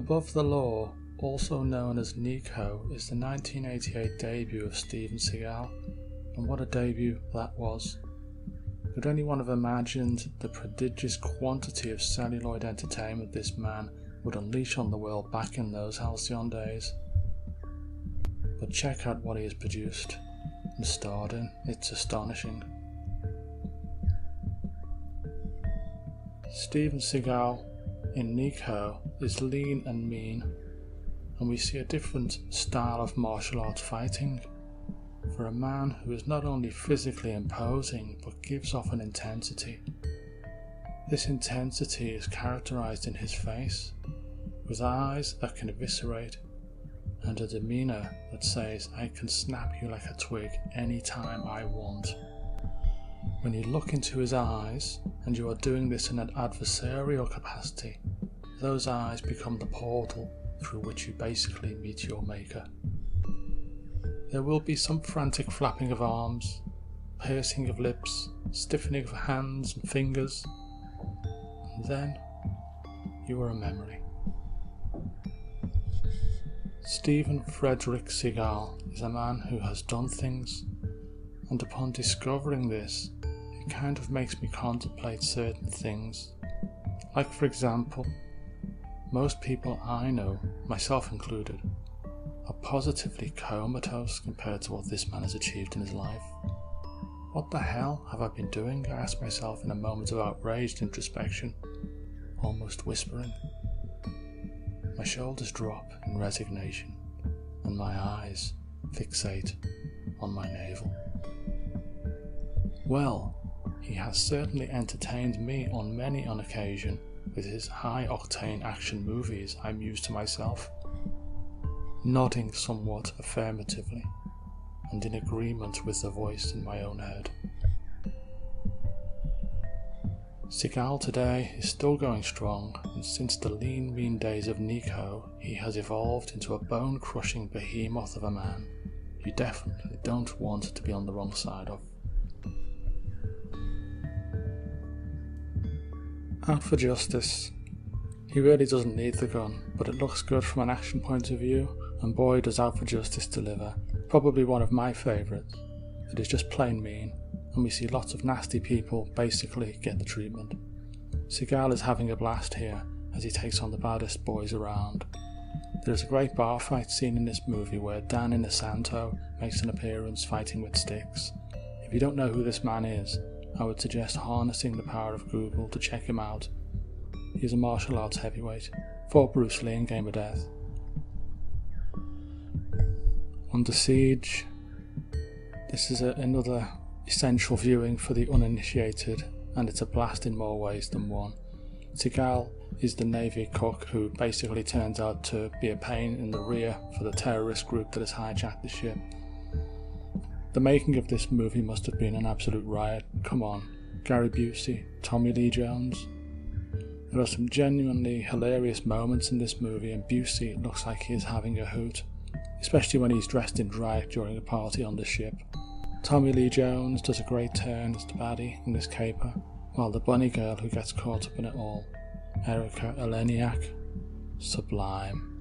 Above the Law, also known as Nico, is the 1988 debut of Steven Seagal, and what a debut that was. Could anyone have imagined the prodigious quantity of celluloid entertainment this man would unleash on the world back in those halcyon days? But check out what he has produced and starred in, it's astonishing. Steven Seagal in Nico is lean and mean, and we see a different style of martial arts fighting for a man who is not only physically imposing but gives off an intensity. This intensity is characterized in his face, with eyes that can eviscerate and a demeanor that says, I can snap you like a twig anytime I want. When you look into his eyes, and you are doing this in an adversarial capacity, those eyes become the portal through which you basically meet your maker. There will be some frantic flapping of arms, pursing of lips, stiffening of hands and fingers, and then you are a memory. Steven Frederick Seagal is a man who has done things, and upon discovering this, it kind of makes me contemplate certain things. Like, for example, most people I know, myself included, are positively comatose compared to what this man has achieved in his life. What the hell have I been doing? I ask myself in a moment of outraged introspection, almost whispering. My shoulders drop in resignation, and my eyes fixate on my navel. Well, he has certainly entertained me on many an occasion with his high-octane action movies, I muse to myself, nodding somewhat affirmatively and in agreement with the voice in my own head. Seagal today is still going strong, and since the lean, mean days of Nico, he has evolved into a bone-crushing behemoth of a man you definitely don't want to be on the wrong side of. Out for justice. He really doesn't need the gun, but it looks good from an action point of view, and boy does Out for Justice deliver. Probably one of my favourites. It is just plain mean, and we see lots of nasty people basically get the treatment. Seagal is having a blast here as he takes on the baddest boys around. There is a great bar fight scene in this movie where Dan Inosanto makes an appearance fighting with sticks. If you don't know who this man is, I would suggest harnessing the power of Google to check him out. He is a martial arts heavyweight, fought Bruce Lee in Game of Death. Under Siege. This is another essential viewing for the uninitiated, and it's a blast in more ways than one. Seagal is the Navy cook who basically turns out to be a pain in the rear for the terrorist group that has hijacked the ship. The making of this movie must have been an absolute riot. Come on, Gary Busey, Tommy Lee Jones. There are some genuinely hilarious moments in this movie, and Busey looks like he is having a hoot, especially when he's dressed in drag during a party on the ship. Tommy Lee Jones does a great turn as the baddie in this caper, while the bunny girl who gets caught up in it all, Erica Eleniak, sublime.